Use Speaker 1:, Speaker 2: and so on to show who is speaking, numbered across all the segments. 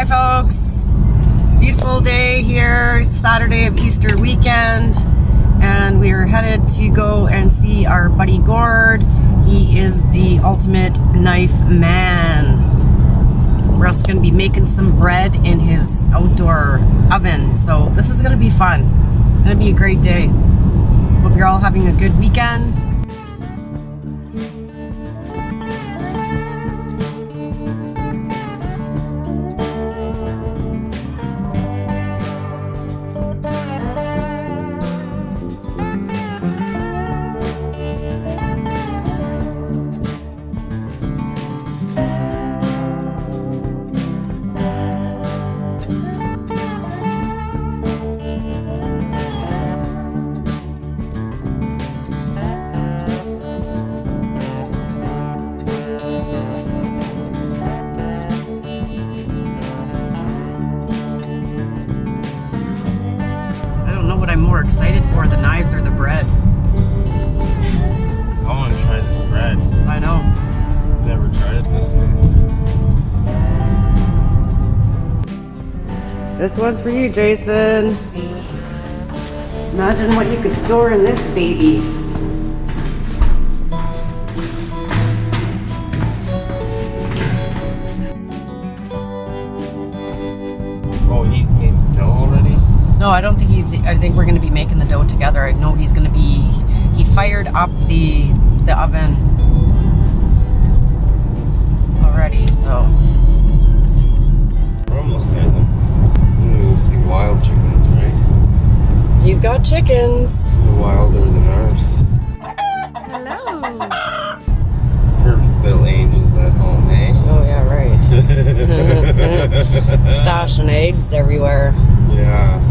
Speaker 1: Hi folks, beautiful day here, Saturday of Easter weekend, and we are headed to go and see our buddy Gord. He is the ultimate knife man. We're also going to be making some bread in his outdoor oven, so this is going to be fun. It's going to be a great day. Hope you're all having a good weekend. I'm more excited for, the knives or the bread.
Speaker 2: I want to try this bread.
Speaker 1: I know.
Speaker 2: Never tried it this way.
Speaker 1: This one's for you, Jason. Imagine what you could store in this baby.
Speaker 2: Oh, he's made the dough already?
Speaker 1: No, I don't think I think we're going to be making the dough together. I know he's going to be, he fired up the oven already, so.
Speaker 2: We're almost there then. We'll see wild chickens, right?
Speaker 1: He's got chickens.
Speaker 2: The wilder than ours.
Speaker 1: Hello.
Speaker 2: Perfect little angels at home, eh?
Speaker 1: Oh yeah, right. Stashing eggs everywhere.
Speaker 2: Yeah.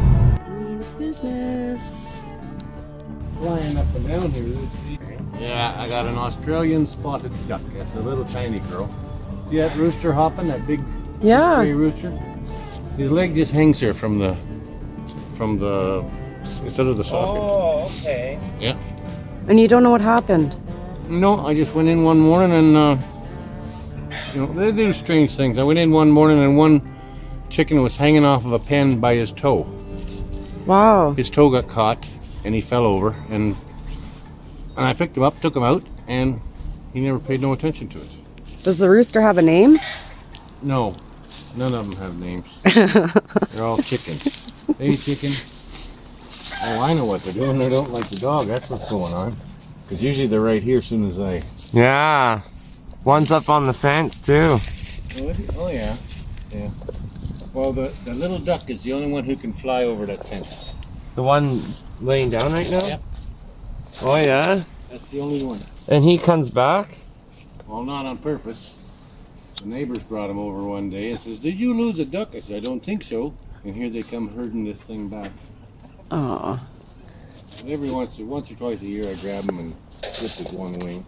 Speaker 1: Business.
Speaker 3: Flying up and down here. Yeah, I got an Australian spotted duck. That's a little tiny girl. See that rooster hopping? That big gray rooster? His leg just hangs here from the instead of the socket.
Speaker 2: Oh, okay.
Speaker 3: Yeah.
Speaker 1: And you don't know what happened?
Speaker 3: No, I just went in one morning and they do strange things. I went in one morning and one chicken was hanging off of a pen by his toe.
Speaker 1: Wow.
Speaker 3: His toe got caught and he fell over, and I picked him up, took him out, and he never paid no attention to it.
Speaker 1: Does the rooster have a name?
Speaker 3: No, none of them have names. They're all chickens. Hey, chicken. Oh, I know what they're doing. They don't like the dog. That's what's going on. Because usually they're right here as soon as I...
Speaker 2: Yeah. One's up on the fence too.
Speaker 3: Oh yeah. Yeah. Well, the little duck is the only one who can fly over that fence.
Speaker 2: The one laying down right now?
Speaker 3: Yep.
Speaker 2: Oh yeah?
Speaker 3: That's the only one.
Speaker 2: And he comes back?
Speaker 3: Well, not on purpose. The neighbors brought him over one day and says, "Did you lose a duck?" I said, "I don't think so." And here they come herding this thing back.
Speaker 1: Oh.
Speaker 3: And every once or twice a year I grab him and clip his one wing.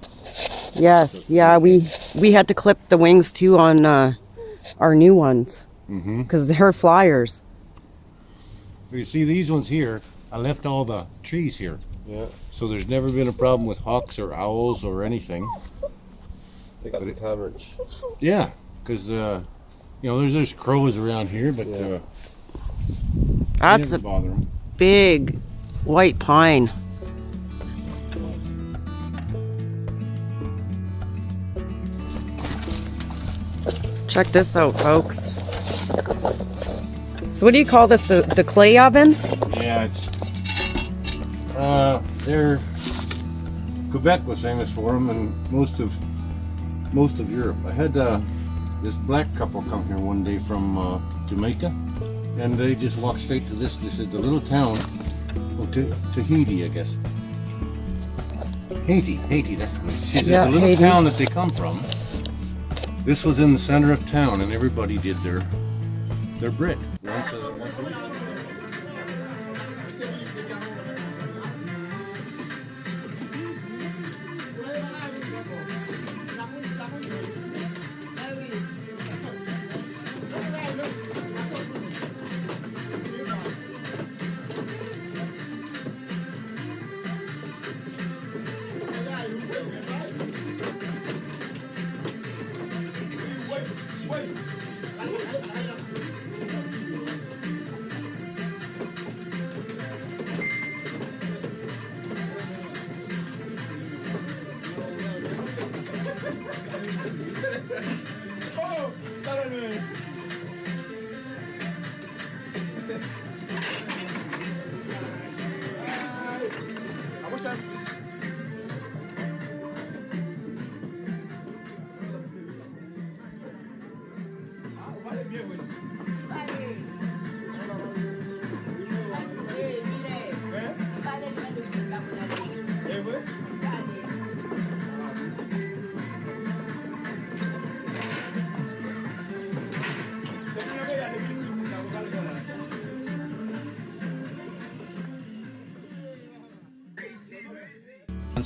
Speaker 1: Yes, yeah, we had to clip the wings too on our new ones. Because they're flyers.
Speaker 3: You see these ones here, I left all the trees here.
Speaker 2: Yeah.
Speaker 3: So there's never been a problem with hawks or owls or anything.
Speaker 2: They got the coverage.
Speaker 3: Yeah, because there's crows around here, but
Speaker 1: That's
Speaker 3: never
Speaker 1: a
Speaker 3: bother them.
Speaker 1: big white pine. Check this out, folks. So what do you call this? The clay oven?
Speaker 3: Yeah, it's Quebec was famous for them, and most of Europe. I had this black couple come here one day from Jamaica, and they just walked straight to this. This is the little town of Tahiti, I guess. Haiti. That's what it is.
Speaker 1: Yeah,
Speaker 3: the little
Speaker 1: Haiti.
Speaker 3: town that they come from. This was in the center of town, and everybody did their bread once a week.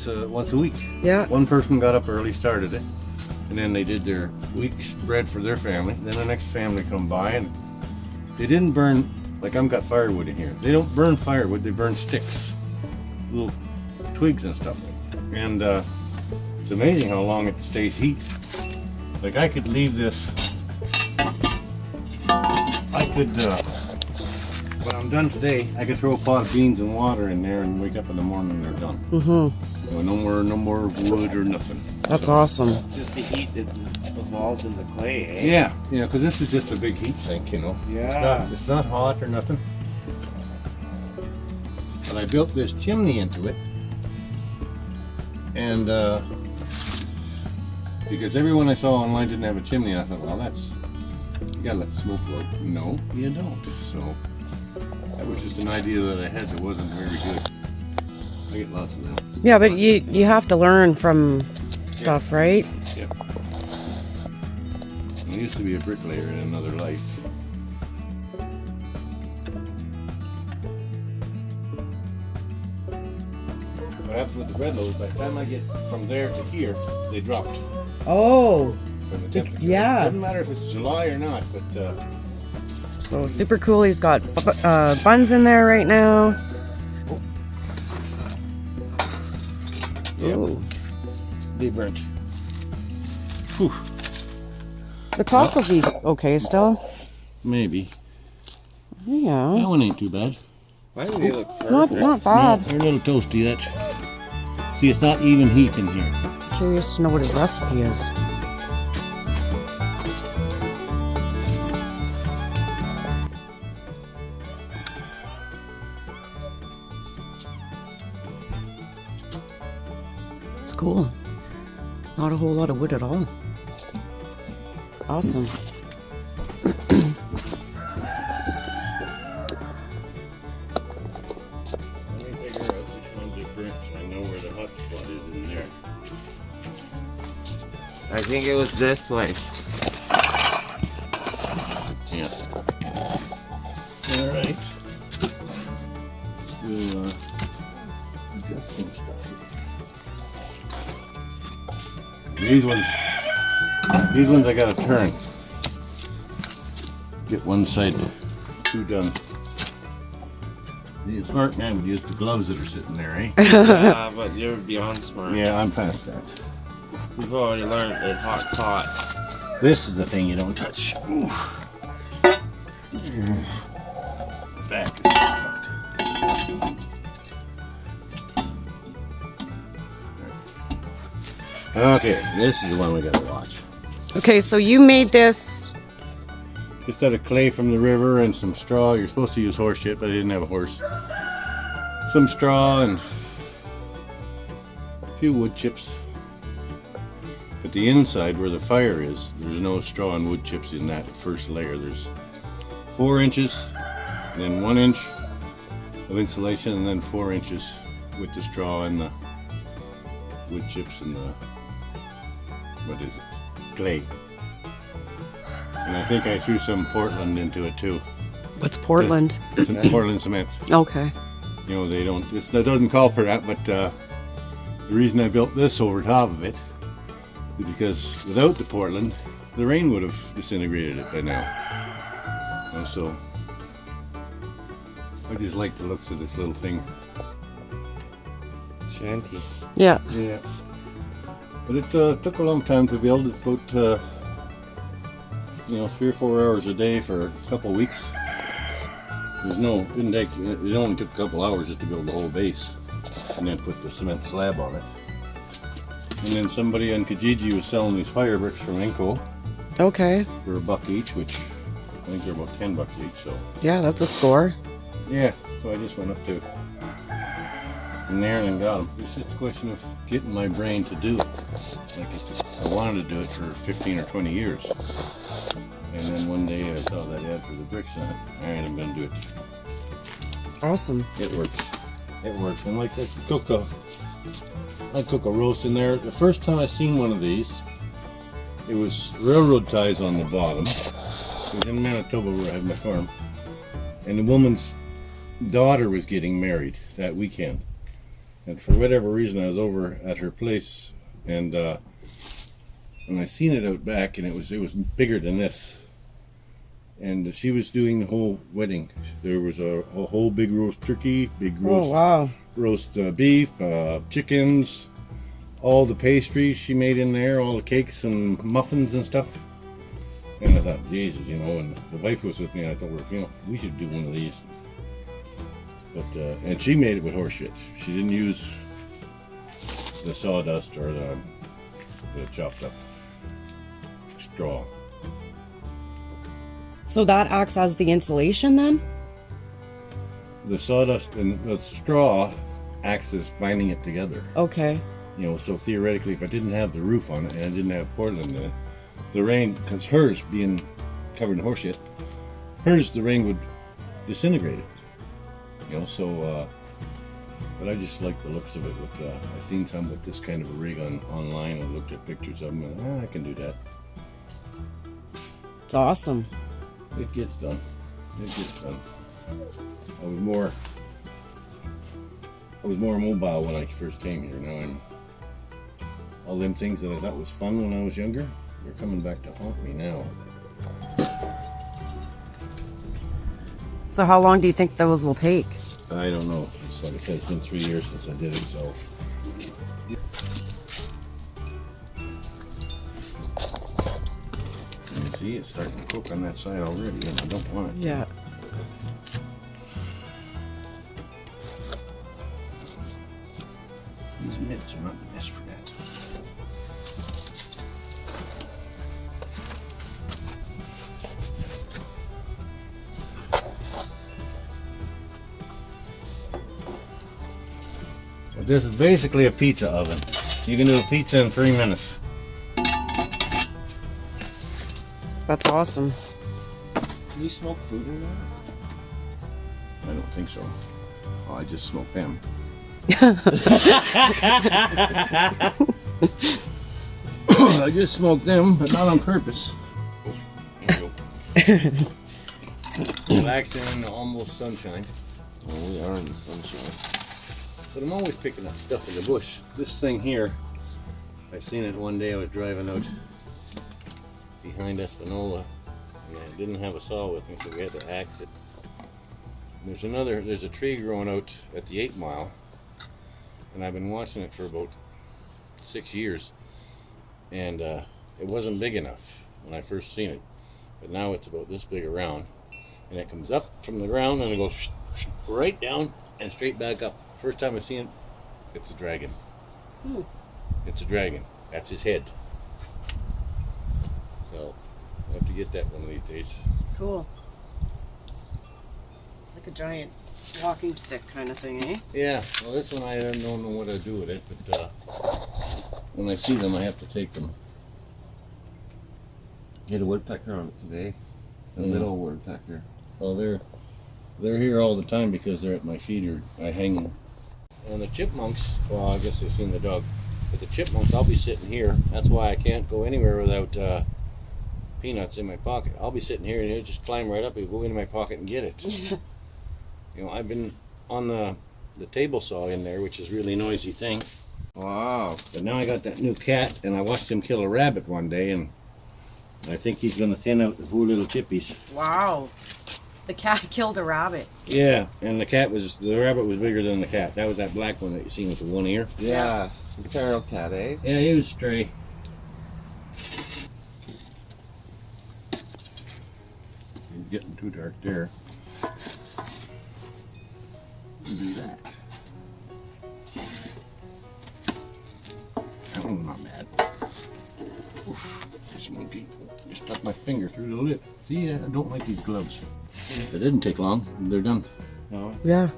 Speaker 3: once a week.
Speaker 1: Yeah.
Speaker 3: One person got up early, started it, and then they did their week's bread for their family. Then the next family come by, and they didn't burn, like I've got firewood in here. They don't burn firewood, they burn sticks, little twigs and stuff. And it's amazing how long it stays heat. Like I could leave this, when I'm done today, I could throw a pot of beans and water in there and wake up in the morning and they're done.
Speaker 1: Mm-hmm.
Speaker 3: You know, no more wood or nothing.
Speaker 1: That's awesome.
Speaker 2: Just the heat that's evolved in the clay, eh?
Speaker 3: Yeah, because this is just a big heat sink, you know.
Speaker 2: Yeah.
Speaker 3: It's not hot or nothing. But I built this chimney into it. And because everyone I saw online didn't have a chimney, and I thought, well, you gotta let the smoke go. No, you don't. So that was just an idea that I had that wasn't very good. I get lots of them.
Speaker 1: Yeah, but you have to learn from stuff, right?
Speaker 3: Yep. I used to be a bricklayer in another life. What happens with the bread loaves, by the time I get from there to here, they dropped
Speaker 1: Oh,
Speaker 3: from the temperature.
Speaker 1: yeah.
Speaker 3: Doesn't matter if it's July or not, but
Speaker 1: so super cool. He's got buns in there right now.
Speaker 3: yeah,
Speaker 1: Ooh.
Speaker 3: they burnt. Whew.
Speaker 1: The top will be okay still.
Speaker 3: Maybe.
Speaker 1: Yeah,
Speaker 3: That one ain't too bad.
Speaker 2: Why do they look
Speaker 1: not
Speaker 2: perfect?
Speaker 1: bad.
Speaker 3: They're a little toasty. That. See, it's not even heat in here.
Speaker 1: Curious to know what his recipe is. It's cool. Not a whole lot of wood at all. Awesome.
Speaker 3: Let me figure out which ones are burnt so I know where the hot spot is in there.
Speaker 2: I think it was this way.
Speaker 3: Yeah. Alright. We'll adjust some stuff here. These ones I gotta turn. Get one side two done. The smart man would use the gloves that are sitting there, eh?
Speaker 2: Yeah, but you're beyond smart.
Speaker 3: Yeah, I'm past that.
Speaker 2: We've already learned that hot's hot.
Speaker 3: This is the thing you don't touch. Ooh. Back is fucked. Okay, this is the one we gotta watch.
Speaker 1: Okay, so you made this.
Speaker 3: Just out of clay from the river and some straw. You're supposed to use horse shit, but I didn't have a horse. Some straw and a few wood chips. But the inside where the fire is, there's no straw and wood chips in that first layer. There's 4 inches, then 1 inch of insulation, and then 4 inches with the straw and the wood chips and the, what is it, clay. And I think I threw some Portland into it too.
Speaker 1: What's Portland?
Speaker 3: Some Portland cement.
Speaker 1: Okay.
Speaker 3: You know, it doesn't call for that, but the reason I built this over top of it is because without the Portland, the rain would have disintegrated it by now. And so, I just like the looks of this little thing.
Speaker 2: Shanty.
Speaker 1: Yeah.
Speaker 3: Yeah. But it took a long time to build. It about, 3 or 4 hours a day for a couple weeks. It only took a couple hours just to build the whole base and then put the cement slab on it. And then somebody on Kijiji was selling these fire bricks from Inco
Speaker 1: Okay.
Speaker 3: for $1 each, which I think they're about $10 each. So
Speaker 1: Yeah, that's a score.
Speaker 3: yeah, so I just went up to in there and got them. It's just a question of getting my brain to do it. I wanted to do it for 15 or 20 years. And then one day I saw that ad for the bricks on it. Alright, I'm gonna do it.
Speaker 1: Awesome.
Speaker 3: It works. It works. And like I cook a roast in there. The first time I seen one of these, it was railroad ties on the bottom. It was in Manitoba where I had my farm. And the woman's daughter was getting married that weekend. And for whatever reason, I was over at her place, and I seen it out back, and it was bigger than this. And she was doing the whole wedding. There was a whole big roast turkey, big roast, roast beef, chickens, all the pastries she made in there, all the cakes and muffins and stuff. And I thought, Jesus, you know, and the wife was with me, and I told her, you know, we should do one of these. But and she made it with horse shit. She didn't use the sawdust or the chopped up straw.
Speaker 1: So that acts as the insulation then?
Speaker 3: The sawdust and the straw acts as binding it together.
Speaker 1: Okay.
Speaker 3: You know, so theoretically, if I didn't have the roof on it and I didn't have Portland in it, the rain, because hers being covered in horse shit, the rain would disintegrate it. You know, so, but I just like the looks of it. With I seen some with this kind of a rig online and looked at pictures of them, and I can do that.
Speaker 1: It's awesome.
Speaker 3: It gets done. It gets done. I was more mobile when I first came here. Now I'm all them things that I thought was fun when I was younger, they're coming back to haunt me now.
Speaker 1: So how long do you think those will take?
Speaker 3: I don't know. It's like I said, it's been 3 years since I did it, so. You see, it's starting to cook on that side already, and I don't want it to.
Speaker 1: Yeah.
Speaker 3: These mitts are not the best for that. This is basically a pizza oven. You can do a pizza in 3 minutes.
Speaker 1: That's awesome.
Speaker 2: Can you smoke food in there?
Speaker 3: I don't think so. Oh, I just smoked them. I just smoked them, but not on purpose. Oh, there you go. Relaxing in the almost sunshine.
Speaker 2: Oh, we are in the sunshine.
Speaker 3: But I'm always picking up stuff in the bush. This thing here, I seen it one day. I was driving out behind Espanola, and I didn't have a saw with me, so we had to axe it. There's a tree growing out at the 8 Mile, and I've been watching it for about 6 years, and it wasn't big enough when I first seen it, but now it's about this big around, and it comes up from the ground and it goes right down and straight back up. First time I seen it, it's a dragon. It's a dragon. That's his head. So I'll have to get that one of these days.
Speaker 1: Cool. It's like a giant walking stick kind of thing, eh?
Speaker 3: Yeah, well this one I don't know what to do with it, but when I see them I have to take them.
Speaker 2: You had a woodpecker on it today. A little woodpecker.
Speaker 3: Well, they're here all the time because they're at my feeder. I hang them. And the chipmunks, well I guess they've seen the dog, but the chipmunks, I'll be sitting here. That's why I can't go anywhere without peanuts in my pocket. I'll be sitting here and he'll just climb right up and go into my pocket and get it. You know, I've been on the table saw in there, which is a really noisy thing.
Speaker 2: Wow.
Speaker 3: But now I got that new cat, and I watched him kill a rabbit one day, and I think he's going to thin out the poor little chippies.
Speaker 1: Wow. The cat killed a rabbit.
Speaker 3: Yeah, and the rabbit was bigger than the cat. That was that black one that you seen with the one ear.
Speaker 2: Yeah. A feral cat, eh?
Speaker 3: Yeah, he was stray. It's getting too dark there. Do that. That one's not bad. Oof, smoky. I stuck my finger through the lip. See, I don't like these gloves. It didn't take long. They're done.
Speaker 2: No.
Speaker 1: Yeah.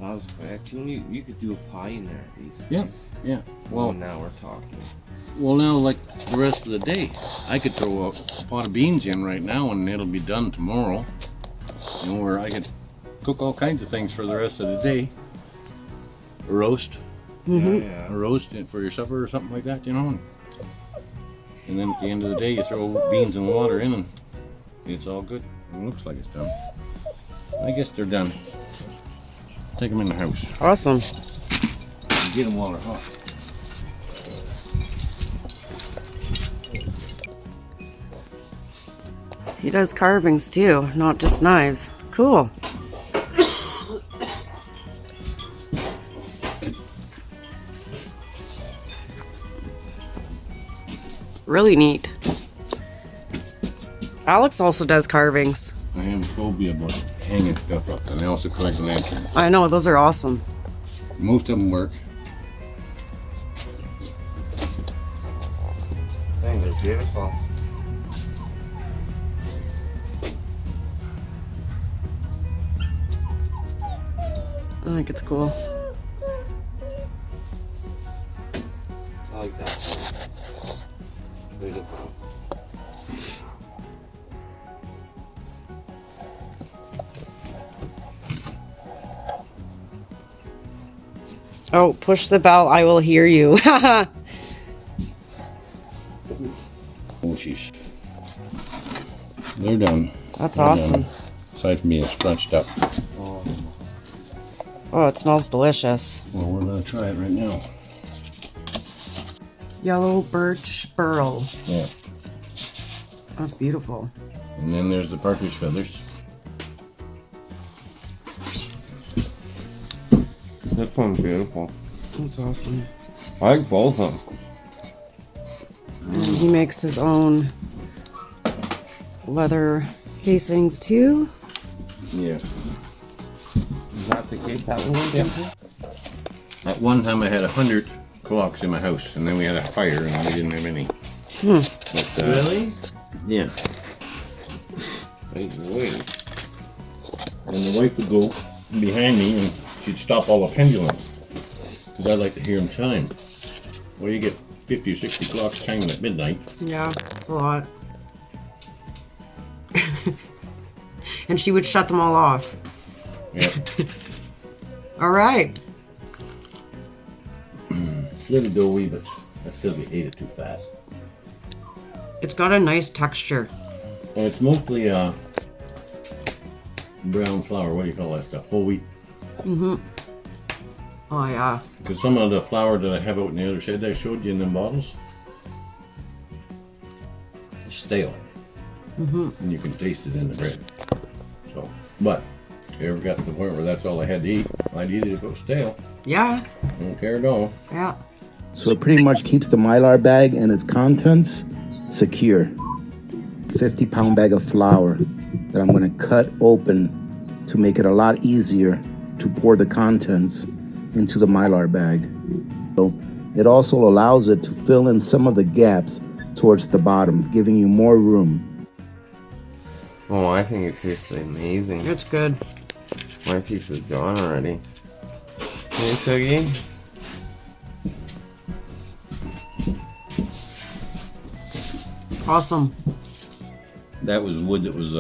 Speaker 2: I was expecting you could do a pie in there at least.
Speaker 3: Yeah, yeah.
Speaker 2: Well, now we're talking.
Speaker 3: Well, now, like the rest of the day, I could throw a pot of beans in right now and it'll be done tomorrow. You know, where I could cook all kinds of things for the rest of the day. A roast.
Speaker 2: Yeah.
Speaker 3: A roast for your supper or something like that, you know. And then at the end of the day, you throw beans and water in and it's all good. It looks like it's done. I guess they're done. Take them in the house.
Speaker 1: Awesome.
Speaker 3: get them while they're hot.
Speaker 1: He does carvings too, not just knives. Cool. Really neat. Alex also does carvings.
Speaker 3: I have a phobia about hanging stuff up, and I also collect lanterns.
Speaker 1: I know, those are awesome.
Speaker 3: Most of them work.
Speaker 2: Things are beautiful.
Speaker 1: I think it's cool.
Speaker 2: I like that. Beautiful.
Speaker 1: Oh, push the bell, I will hear you.
Speaker 3: Oh, jeez. They're done.
Speaker 1: That's
Speaker 3: They're
Speaker 1: awesome.
Speaker 3: done. Aside from being scrunched up.
Speaker 1: Oh, it smells delicious.
Speaker 3: Well, we're gonna try it right now.
Speaker 1: Yellow birch burl.
Speaker 3: Yeah.
Speaker 1: That's beautiful.
Speaker 3: And then there's the partridge feathers.
Speaker 2: This one's beautiful.
Speaker 1: That's awesome.
Speaker 2: I like both of them.
Speaker 1: And he makes his own leather casings too.
Speaker 3: Yeah.
Speaker 2: Is that the case that one went into?
Speaker 3: At one time I had 100 clocks in my house, and then we had a fire and we didn't have any. But,
Speaker 2: Really?
Speaker 3: Yeah.
Speaker 2: Wait.
Speaker 3: And the wife would go behind me and she'd stop all the pendulums, because I like to hear them chime. Well, you get 50 or 60 clocks chiming at midnight.
Speaker 1: Yeah, it's a lot. And she would shut them all off.
Speaker 3: Yeah.
Speaker 1: All right.
Speaker 3: It's a little doughy, but that's because we ate it too fast.
Speaker 1: It's got a nice texture.
Speaker 3: Well, it's mostly brown flour. What do you call that stuff? Whole wheat.
Speaker 1: Oh yeah.
Speaker 3: Because some of the flour that I have out in the other shed that I showed you in them bottles, it's stale. And you can taste it in the bread. So, but if you ever got to the point where that's all I had to eat, I'd eat it if it was stale.
Speaker 1: Yeah.
Speaker 3: I don't care at all.
Speaker 1: Yeah.
Speaker 4: So it pretty much keeps the Mylar bag and its contents secure. 50-pound bag of flour that I'm going to cut open to make it a lot easier to pour the contents into the Mylar bag. So it also allows it to fill in some of the gaps towards the bottom, giving you more room.
Speaker 2: Oh, I think it tastes amazing.
Speaker 1: It's good.
Speaker 2: My piece is gone already. Hey, Shuggy.
Speaker 1: Awesome.
Speaker 3: That was wood that was,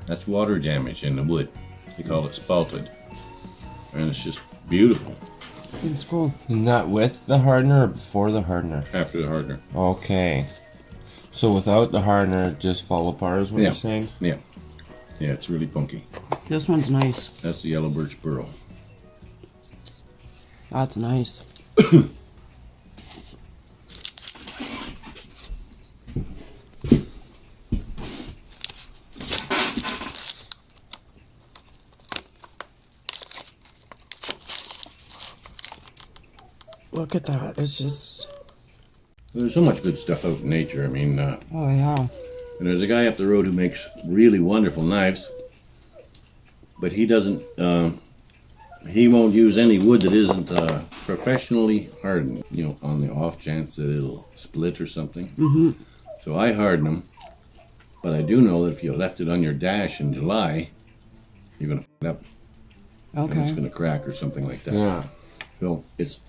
Speaker 3: that's water damage in the wood. They call it spalted. And it's just beautiful
Speaker 1: It's cool.
Speaker 2: Isn't that with the hardener or before the hardener?
Speaker 3: after the hardener.
Speaker 2: Okay. So without the hardener, it just fall apart is what
Speaker 3: Yeah.
Speaker 2: you're saying?
Speaker 3: Yeah. Yeah, it's really punky.
Speaker 1: This one's nice.
Speaker 3: That's the yellow birch burl.
Speaker 1: That's nice. Look at that. It's just...
Speaker 3: There's so much good stuff out in nature. I mean,
Speaker 1: Oh, yeah.
Speaker 3: and there's a guy up the road who makes really wonderful knives, but he doesn't, he won't use any wood that isn't professionally hardened, you know, on the off chance that it'll split or something. So I harden them, but I do know that if you left it on your dash in July, you're going to f it up. And it's
Speaker 1: Okay.
Speaker 3: going to crack or something like that.
Speaker 2: Yeah.
Speaker 3: So it's,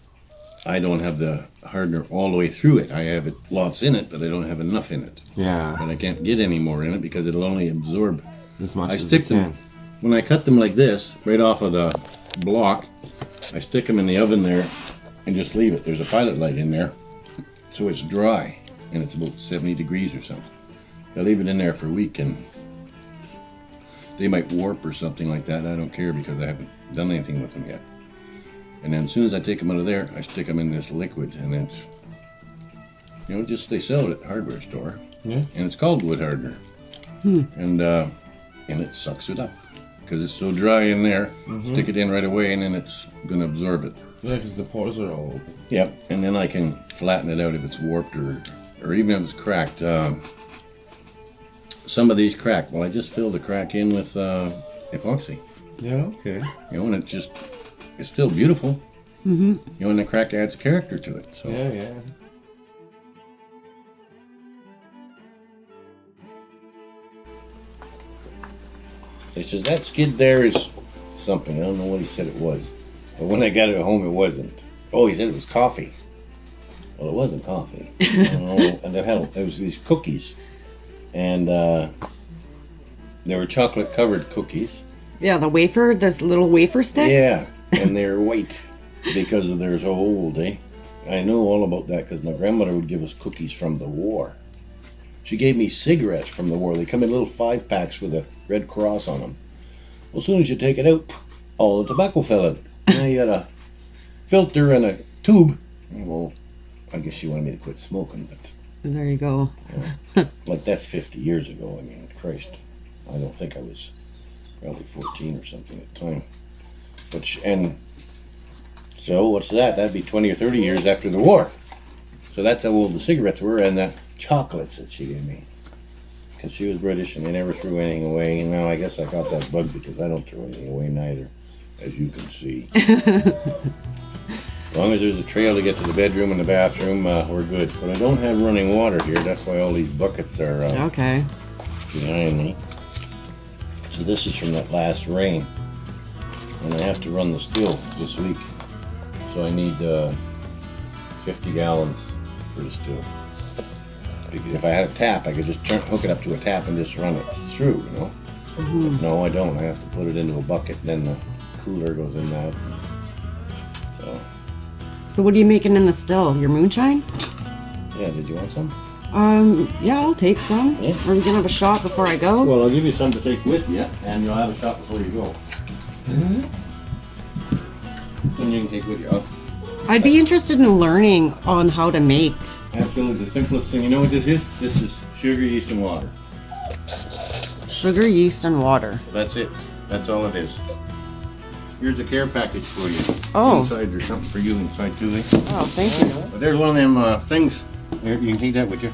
Speaker 3: I don't have the hardener all the way through it. I have it lots in it, but I don't have enough in it.
Speaker 2: Yeah.
Speaker 3: And I can't get any more in it because it'll only absorb.
Speaker 2: As much
Speaker 3: I
Speaker 2: as
Speaker 3: stick
Speaker 2: you
Speaker 3: them,
Speaker 2: can.
Speaker 3: when I cut them like this, right off of the block, I stick them in the oven there and just leave it. There's a pilot light in there, so it's dry, and it's about 70 degrees or something. I leave it in there for a week, and they might warp or something like that. I don't care because I haven't done anything with them yet. And then as soon as I take them out of there, I stick them in this liquid, and it's, you know, just they sell it at hardware store.
Speaker 2: Yeah.
Speaker 3: And it's called wood hardener. And it sucks it up because it's so dry in there. Stick it in right away, and then it's gonna absorb it.
Speaker 2: Yeah, because the pores are all open.
Speaker 3: Yep. And then I can flatten it out if it's warped or even if it's cracked. Some of these crack. Well, I just filled the crack in with epoxy.
Speaker 2: Yeah, okay.
Speaker 3: You know, and it's still beautiful. You know, and the crack adds character to it. So.
Speaker 2: Yeah, yeah.
Speaker 3: He says, that skid there is something. I don't know what he said it was. But when I got it home, it wasn't. Oh, he said it was coffee. Well, it wasn't coffee. I don't know. And there was these cookies. And they were chocolate-covered cookies.
Speaker 1: Yeah, the wafer, those little wafer sticks.
Speaker 3: Yeah, and they're white because they're so old, eh? I know all about that because my grandmother would give us cookies from the war. She gave me cigarettes from the war. They come in little 5-packs with a red cross on them. Well, as soon as you take it out, all the tobacco fell in. Now you got a filter and a tube. Well, I guess she wanted me to quit smoking, but...
Speaker 1: There you go.
Speaker 3: Like, that's 50 years ago. I mean, Christ. I don't think I was probably 14 or something at the time. And so, what's that? That'd be 20 or 30 years after the war. So that's how old the cigarettes were, and the chocolates that she gave me. Because she was British and they never threw anything away. And now I guess I got that bug because I don't throw anything away neither, as you can see. As long as there's a trail to get to the bedroom and the bathroom, we're good. But I don't have running water here. That's why all these buckets are
Speaker 1: Okay.
Speaker 3: behind me. So this is from that last rain. And I have to run the still this week. So I need 50 gallons for the still. If I had a tap, I could just hook it up to a tap and just run it through, you know? But no, I don't. I have to put it into a bucket, then the cooler goes in that.
Speaker 1: So what are you making in the still? Your moonshine?
Speaker 3: Yeah, did you want some?
Speaker 1: Yeah, I'll take some.
Speaker 3: Yeah.
Speaker 1: Are we gonna have a shot before I go?
Speaker 3: Well, I'll give you some to take with you, and you'll have a shot before you go. And you can take with you.
Speaker 1: I'd be interested in learning on how to make.
Speaker 3: Absolutely, the simplest thing. You know what this is? This is sugar, yeast, and water.
Speaker 1: Sugar, yeast, and water.
Speaker 3: That's it. That's all it is. Here's a care package for you.
Speaker 1: Oh.
Speaker 3: Inside, there's something for you inside too.
Speaker 1: Oh, thank you.
Speaker 3: But there's one of them things. Here, you can take that with you.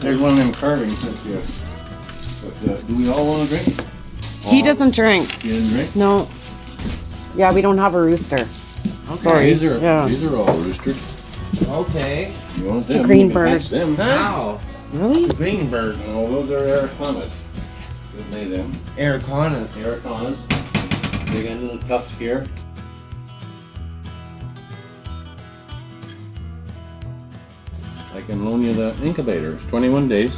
Speaker 3: There's one of them carvings. But do we all want to drink?
Speaker 1: He doesn't drink.
Speaker 3: You didn't drink?
Speaker 1: No. Yeah, we don't have a rooster. Sorry.
Speaker 3: These are all roostered.
Speaker 2: Okay.
Speaker 3: You want them?
Speaker 1: Green
Speaker 3: you can
Speaker 1: birds.
Speaker 3: catch them.
Speaker 2: How?
Speaker 1: Really?
Speaker 2: Green birds.
Speaker 3: No, those are Ericanas. Good lay them.
Speaker 2: Ericanas.
Speaker 3: Ericanas. They got little tufts here. I can loan you the incubator. It's 21 days.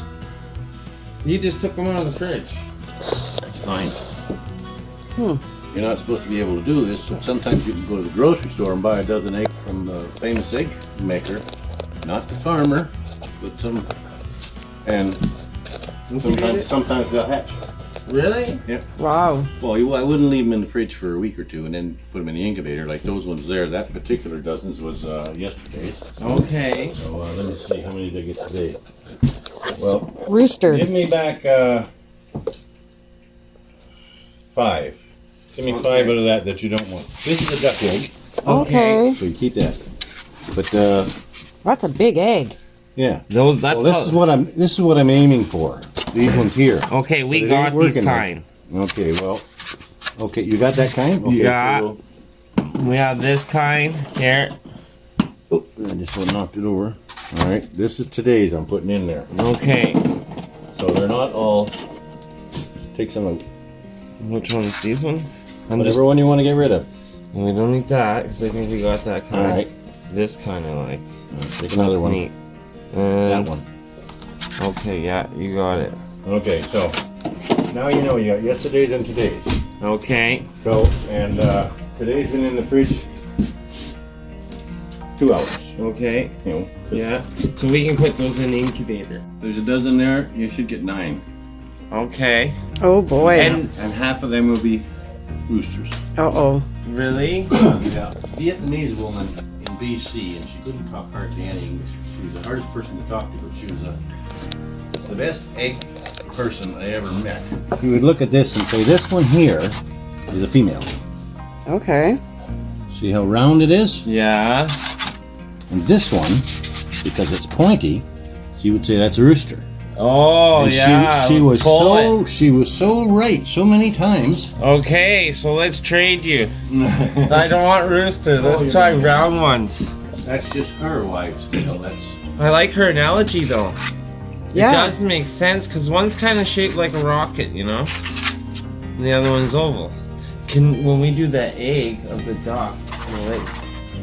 Speaker 2: You just took them out of the fridge.
Speaker 3: That's fine. You're not supposed to be able to do this, but sometimes you can go to the grocery store and buy a dozen eggs from the famous egg maker. Not the farmer, but some. And sometimes they'll hatch.
Speaker 2: Really?
Speaker 3: Yep.
Speaker 1: Wow.
Speaker 3: Well, I wouldn't leave them in the fridge for a week or two and then put them in the incubator like those ones there. That particular dozens was yesterday's.
Speaker 2: Okay.
Speaker 3: So let me see how many did I get today. Well,
Speaker 1: Rooster.
Speaker 3: give me back 5. Give me 5 out of that you don't want. This is a duck egg,
Speaker 1: Okay.
Speaker 3: so you keep that. But
Speaker 1: That's a big egg.
Speaker 3: yeah.
Speaker 2: Those.
Speaker 3: Well, this is what I'm aiming for. These ones here.
Speaker 2: Okay, we
Speaker 3: But it
Speaker 2: got
Speaker 3: ain't
Speaker 2: these
Speaker 3: working
Speaker 2: kind.
Speaker 3: Okay, well, okay, you got that kind? Okay,
Speaker 2: got-
Speaker 3: so
Speaker 2: We have this kind here.
Speaker 3: I just knocked it over. All right, this is today's I'm putting in there.
Speaker 2: Okay.
Speaker 3: So they're not all. Take some of
Speaker 2: Which ones? These ones?
Speaker 3: whatever one you want to get rid of.
Speaker 2: We don't need that because I think we got that kind.
Speaker 3: All right.
Speaker 2: This kind I like.
Speaker 3: Take another
Speaker 2: That's
Speaker 3: one.
Speaker 2: neat.
Speaker 3: That
Speaker 2: And
Speaker 3: one.
Speaker 2: okay, yeah, you got it.
Speaker 3: Okay, so now you know you got yesterday's and today's.
Speaker 2: Okay.
Speaker 3: So, and today's been in the fridge 2 hours.
Speaker 2: Okay.
Speaker 3: You know, 'cause
Speaker 2: Yeah. So we can put those in the incubator.
Speaker 3: there's a dozen there. You should get 9.
Speaker 2: Okay.
Speaker 1: Oh boy.
Speaker 2: And
Speaker 3: And half of them will be roosters.
Speaker 1: Uh-oh.
Speaker 2: Really?
Speaker 3: Yeah. Vietnamese woman in BC, and she couldn't talk hardly any English. She was the hardest person to talk to, but she was the best egg person I ever met. She would look at this and say, this one here is a female.
Speaker 1: Okay.
Speaker 3: See how round it is?
Speaker 2: Yeah.
Speaker 3: And this one, because it's pointy, she would say that's a rooster.
Speaker 2: Oh,
Speaker 3: And
Speaker 2: yeah.
Speaker 3: She was
Speaker 2: pull
Speaker 3: she was so right so many times.
Speaker 2: Okay, so let's trade you. I don't want rooster. Let's try round ones.
Speaker 3: That's just her wives' tale. That's
Speaker 2: I like her analogy though.
Speaker 1: Yeah.
Speaker 2: It does make sense because one's kind of shaped like a rocket, you know, and the other one's oval. When we do the egg of the duck?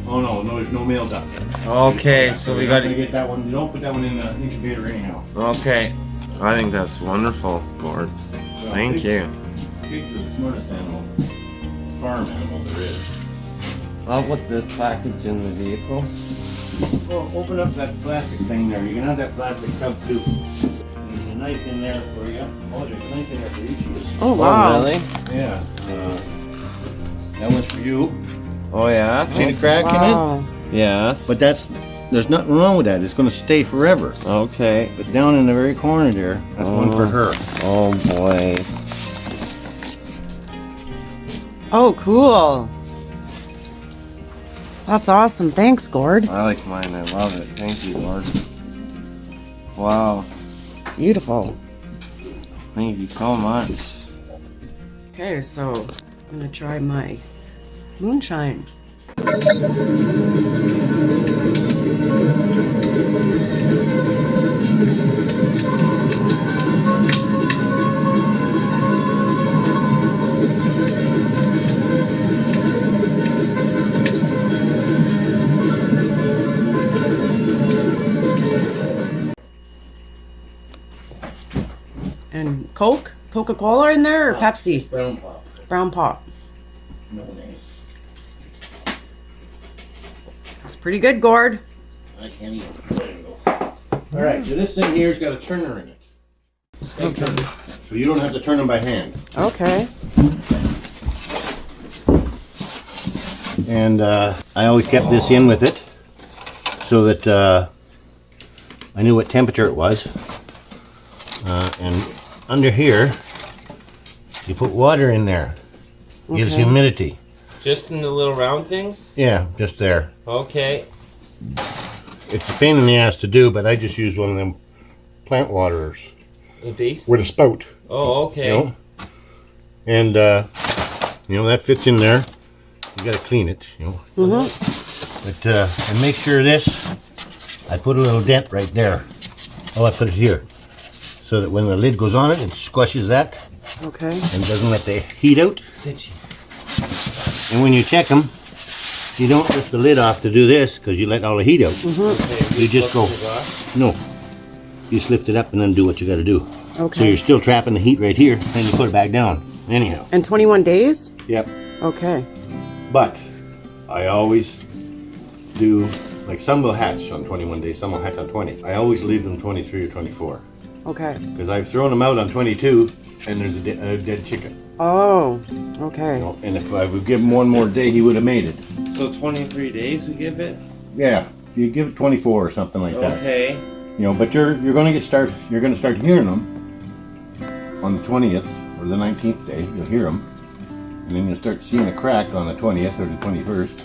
Speaker 3: oh no, there's no male duck.
Speaker 2: Okay, so we got
Speaker 3: to
Speaker 2: to
Speaker 3: get that one. You don't put that one in the incubator anyhow.
Speaker 2: Okay, I think that's wonderful, Gord. Thank you.
Speaker 3: Pigs are the smartest farm animal there is.
Speaker 2: I'll put this package in the vehicle.
Speaker 3: Well, open up that plastic thing there. You can have that plastic cup too. There's a knife in there for you. Oh, there's a knife in there for each of you.
Speaker 1: Oh, wow.
Speaker 2: Oh, really?
Speaker 3: Yeah. That one's for you.
Speaker 2: Oh, yeah?
Speaker 3: See the crack in
Speaker 1: Wow.
Speaker 2: Yes.
Speaker 3: it? But there's nothing wrong with that. It's going to stay forever.
Speaker 2: Okay.
Speaker 3: But down in the very corner there, that's one for her.
Speaker 2: Oh, boy.
Speaker 1: Oh, cool. That's awesome. Thanks, Gord.
Speaker 2: I like mine. I love it. Thank you, Gord. Wow.
Speaker 1: Beautiful.
Speaker 2: Thank you so much.
Speaker 1: Okay, so I'm gonna try my moonshine. And Coke? Coca-Cola in there or Pepsi?
Speaker 3: Brown pop.
Speaker 1: Brown pop.
Speaker 3: No name.
Speaker 1: That's pretty good, Gord.
Speaker 3: I can't even. There you go. All right, so this thing here's got a turner in it.
Speaker 1: Okay.
Speaker 3: So you don't have to turn them by hand.
Speaker 1: Okay.
Speaker 3: And I always kept this in with it so that I knew what temperature it was. And under here, you put water in there. Gives
Speaker 1: Okay.
Speaker 3: humidity.
Speaker 2: Just in the little round things?
Speaker 3: Yeah, just there.
Speaker 2: Okay.
Speaker 3: It's a pain in the ass to do, but I just use one of them plant waterers
Speaker 2: The base?
Speaker 3: with a spout.
Speaker 2: Oh, okay.
Speaker 3: You know? And that fits in there. You gotta clean it, you know. But and make sure this, I put a little dent right there. Oh, I put it here. So that when the lid goes on it, it squashes that
Speaker 1: Okay.
Speaker 3: and doesn't let the heat out. And when you check them, you don't lift the lid off to do this because you let all the heat out. You just go, no. You just lift it up and then do what you gotta do.
Speaker 1: Okay.
Speaker 3: So you're still trapping the heat right here, then you put it back down. Anyhow.
Speaker 1: And 21 days?
Speaker 3: Yep.
Speaker 1: Okay.
Speaker 3: But I always do, like some will hatch on 21 days, some will hatch on 20. I always leave them 23 or 24.
Speaker 1: Okay.
Speaker 3: Because I've thrown them out on 22 and there's a dead chicken.
Speaker 1: Oh, okay.
Speaker 3: You know, and if I would give him one more day, he would have made it.
Speaker 2: So 23 days we give it?
Speaker 3: Yeah, you give it 24 or something like that.
Speaker 2: Okay.
Speaker 3: You know, but you're going to start hearing them on the 20th or the 19th day. You'll hear them, and then you'll start seeing a crack on the 20th or the 21st.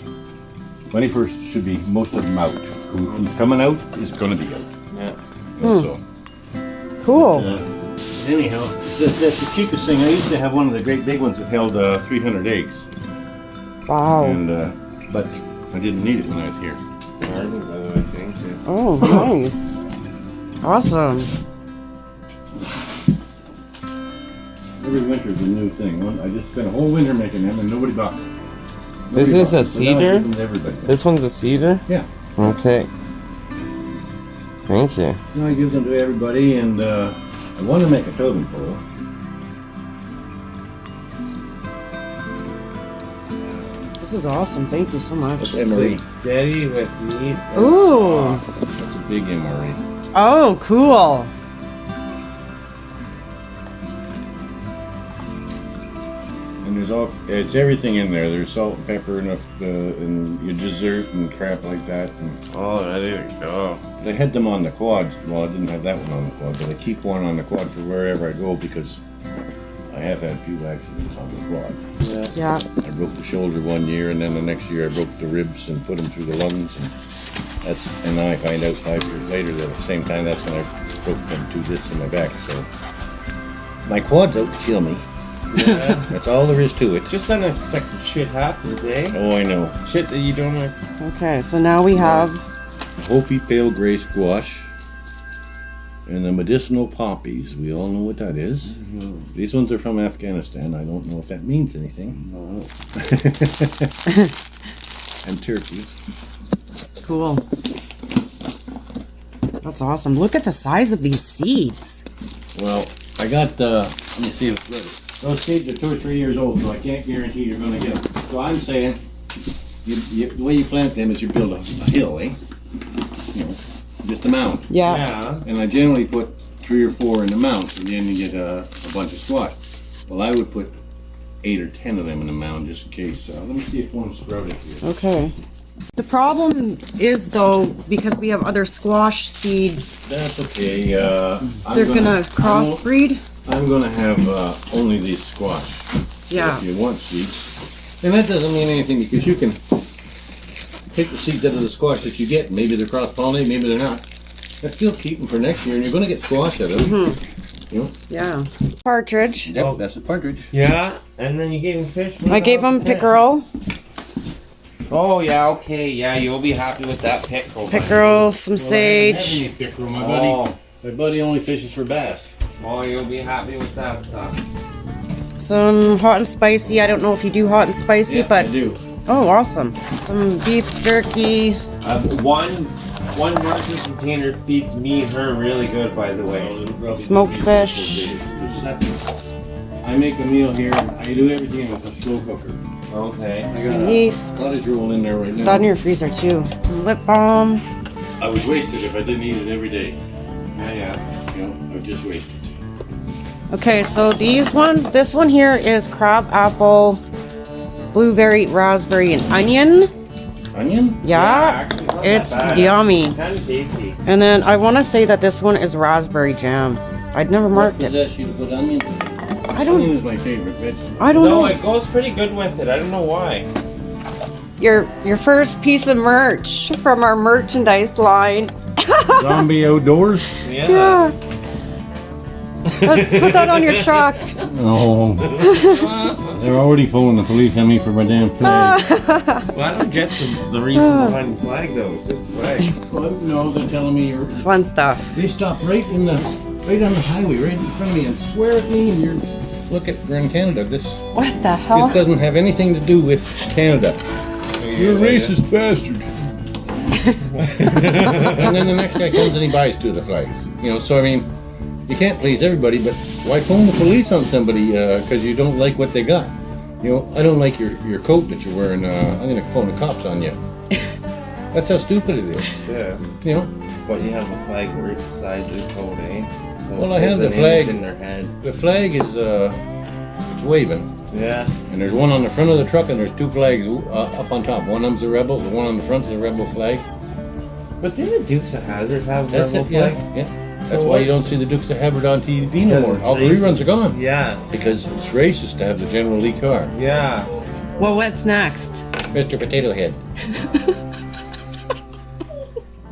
Speaker 3: 21st should be most of them out. Who's coming out is going to be out.
Speaker 2: Yeah.
Speaker 3: So.
Speaker 1: Cool.
Speaker 3: Anyhow, that's the cheapest thing. I used to have one of the great big ones that held 300 eggs,
Speaker 1: Wow.
Speaker 3: and but I didn't need it when I was here.
Speaker 2: Garden, by the way, thank you.
Speaker 1: Oh, nice. Awesome.
Speaker 3: Every winter's a new thing. I just spent a whole winter making them, and nobody bought them.
Speaker 2: This
Speaker 3: Nobody
Speaker 2: is
Speaker 3: bought
Speaker 2: a
Speaker 3: them, but now I
Speaker 2: cedar?
Speaker 3: give them to everybody.
Speaker 2: This one's a cedar?
Speaker 3: Yeah.
Speaker 2: Okay. Thank you.
Speaker 3: Now I give them to everybody, and I want to make a totem pole.
Speaker 1: This is awesome. Thank you so much.
Speaker 3: That's emery.
Speaker 2: Spaghetti with meat and
Speaker 1: Ooh.
Speaker 2: sauce.
Speaker 3: That's a big emery.
Speaker 1: Oh, cool.
Speaker 3: And And it's everything in there. There's salt and pepper and your dessert and crap like that. And
Speaker 2: Oh, there you go.
Speaker 3: I had them on the quad. Well, I didn't have that one on the quad, but I keep one on the quad for wherever I go because I have had a few accidents on the quad.
Speaker 1: Yeah.
Speaker 3: I broke the shoulder one year, and then the next year I broke the ribs and put them through the lungs. And then I find out 5 years later that at the same time that's when I broke them two discs in my back. So my quad's out to kill me.
Speaker 2: Yeah.
Speaker 3: That's all there is to it.
Speaker 2: Just unexpected shit happens, eh?
Speaker 3: Oh, I know.
Speaker 2: Shit that you don't know.
Speaker 1: Okay, so now we have
Speaker 3: Hopi pale gray squash and the medicinal poppies. We all know what that is. Mm-hmm. These ones are from Afghanistan. I don't know if that means anything. No. And turkey.
Speaker 1: cool. That's awesome. Look at the size of these seeds.
Speaker 3: Well, I got let me see if those seeds are 2 or 3 years old, so I can't guarantee you're going to get them. So I'm saying, the way you plant them is you build a hill, eh? You know, just a mound.
Speaker 1: Yeah.
Speaker 3: And I generally put 3 or 4 in the mound, and then you get a bunch of squash. Well, I would put 8 or 10 of them in the mound just in case. Let me see if one sprouted here.
Speaker 1: Okay. The problem is, though, because we have other squash seeds,
Speaker 3: That's okay.
Speaker 1: they're gonna crossbreed.
Speaker 3: I'm gonna have only these squash.
Speaker 1: Yeah.
Speaker 3: If you want seeds. And that doesn't mean anything because you can take the seeds out of the squash that you get. Maybe they're cross-pollinated, maybe they're not. But still keep them for next year and you're gonna get squash out of them. You know?
Speaker 1: Yeah. Partridge.
Speaker 3: Yep, that's a partridge.
Speaker 2: Yeah, and then you gave him fish.
Speaker 1: I gave him pickerel.
Speaker 2: Oh yeah, okay, yeah, you'll be happy with that pickerel.
Speaker 1: Pickerel, some sage.
Speaker 3: Pickerel,
Speaker 2: Oh,
Speaker 3: my buddy only fishes for bass.
Speaker 2: oh, you'll be happy with that stuff.
Speaker 1: Some hot and spicy. I don't know if you do hot and spicy,
Speaker 3: Yeah,
Speaker 1: but
Speaker 3: I do.
Speaker 1: oh, awesome. Some beef jerky.
Speaker 2: One market container feeds me and her really good, by the way.
Speaker 1: Smoked fish.
Speaker 3: I make a meal here. I do everything with a slow cooker.
Speaker 2: Okay.
Speaker 3: I
Speaker 1: Some
Speaker 3: got
Speaker 1: yeast.
Speaker 3: cottage roll in there right now.
Speaker 1: That in your freezer too. Lip balm.
Speaker 3: I would waste it if I didn't eat it every day.
Speaker 2: Yeah.
Speaker 3: You know, I would just waste it.
Speaker 1: Okay, so these ones, this one here is crab apple, blueberry, raspberry, and onion.
Speaker 3: Onion?
Speaker 1: Yeah,
Speaker 2: actually, not
Speaker 1: it's
Speaker 2: that bad.
Speaker 1: yummy.
Speaker 2: Kind of tasty.
Speaker 1: And then I want to say that this one is raspberry jam. I'd never marked
Speaker 3: Does
Speaker 1: it.
Speaker 3: that you put onion?
Speaker 1: I
Speaker 3: Onion
Speaker 1: don't.
Speaker 3: is my favorite vegetable.
Speaker 1: I don't
Speaker 2: No,
Speaker 1: know.
Speaker 2: it goes pretty good with it. I don't know why.
Speaker 1: Your first piece of merch from our merchandise line.
Speaker 3: Zombie outdoors?
Speaker 1: Yeah. Let's put that on your truck.
Speaker 3: No. They're already phoning the police on me for my damn flag.
Speaker 2: Well, I don't get the reason behind the flag though. It's just flag.
Speaker 3: Well, no, they're telling me
Speaker 1: Fun stuff.
Speaker 3: they stopped right on the highway, right in front of me, and swear at me. And look at we're in Canada. This
Speaker 1: What the hell?
Speaker 3: doesn't have anything to do with Canada. You're a racist bastard. And then the next guy comes and he buys 2 of the flags. You know, so I mean, you can't please everybody, but why phone the police on somebody because you don't like what they got? You know, I don't like your coat that you're wearing. I'm going to phone the cops on you. That's how stupid it is.
Speaker 2: Yeah.
Speaker 3: You know?
Speaker 2: But you have the flag right beside your coat, eh? So
Speaker 3: Well, I
Speaker 2: it
Speaker 3: have
Speaker 2: puts
Speaker 3: the
Speaker 2: an image
Speaker 3: flag.
Speaker 2: in their head.
Speaker 3: The flag is it's waving.
Speaker 2: Yeah.
Speaker 3: And there's one on the front of the truck, and there's 2 flags up on top. One of them's the rebel, the one on the front is the rebel flag.
Speaker 2: But didn't the Dukes of Hazzard have a
Speaker 3: That's
Speaker 2: rebel
Speaker 3: it, yeah.
Speaker 2: flag?
Speaker 3: Yeah. That's why you don't see the Dukes of Hazzard on TV no
Speaker 2: Yeah,
Speaker 3: more.
Speaker 2: it's
Speaker 3: All the
Speaker 2: racist.
Speaker 3: reruns are gone.
Speaker 2: Yeah.
Speaker 3: Because it's racist to have the General Lee car.
Speaker 2: Yeah.
Speaker 1: Well, what's next?
Speaker 3: Mr. Potato Head.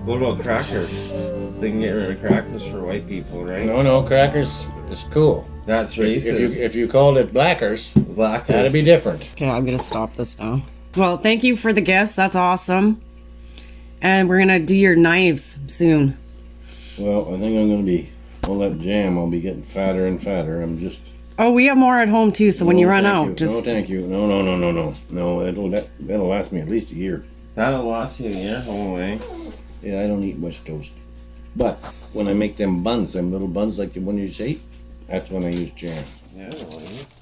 Speaker 2: What about crackers? They can get rid of crackers for white people, right?
Speaker 3: No, crackers is cool.
Speaker 2: That's racist.
Speaker 3: If you called it blackers,
Speaker 2: Blackers.
Speaker 3: that'd be different.
Speaker 1: Okay, I'm gonna stop this now. Well, thank you for the gifts. That's awesome. And we're gonna do your knives soon.
Speaker 3: Well, I think I'm gonna be all that jam. I'll be getting fatter and fatter. I'm just.
Speaker 1: Oh, we have more at home too. So when you run
Speaker 3: thank
Speaker 1: out,
Speaker 3: you.
Speaker 1: just
Speaker 3: No, thank you. No. No, that'll last me at least a year.
Speaker 2: That'll last you a year, eh?
Speaker 3: Yeah, I don't eat much toast. But when I make them buns, them little buns like the one you just ate, that's when I use jam.
Speaker 2: Yeah.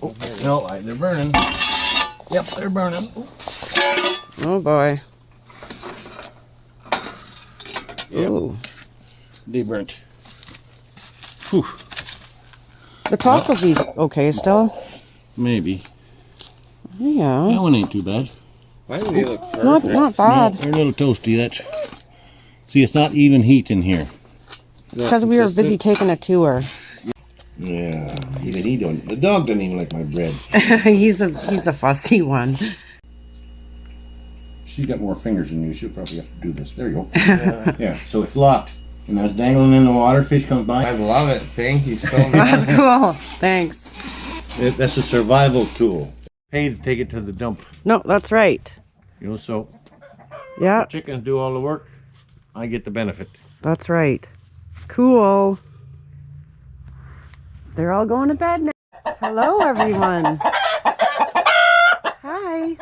Speaker 3: Oh, no, they're burning. Yep, they're burning.
Speaker 1: oh boy.
Speaker 3: Yep,
Speaker 1: Ooh.
Speaker 3: they burnt. Whew,
Speaker 1: The top will be okay still.
Speaker 3: maybe.
Speaker 1: Yeah.
Speaker 3: That one ain't too bad.
Speaker 2: Why do they look
Speaker 1: Not
Speaker 2: perfect?
Speaker 1: bad.
Speaker 3: They're a little toasty. See, it's not even heat in here.
Speaker 1: It's because we were busy taking a tour.
Speaker 3: Yeah, even he don't. The dog doesn't even like my bread.
Speaker 1: He's a fussy one.
Speaker 3: She's got more fingers than you. She'll probably have to do this. There you go. Yeah, so it's locked. And that's dangling in the water. Fish comes by.
Speaker 2: I love it. Thank you so much.
Speaker 1: That's cool. Thanks.
Speaker 3: That's a survival tool. Pay to take it to the dump.
Speaker 1: No, that's right.
Speaker 3: You know, so
Speaker 1: Yeah,
Speaker 3: chickens do all the work. I get the benefit.
Speaker 1: that's right. Cool. They're all going to bed now. Hello, everyone. Hi.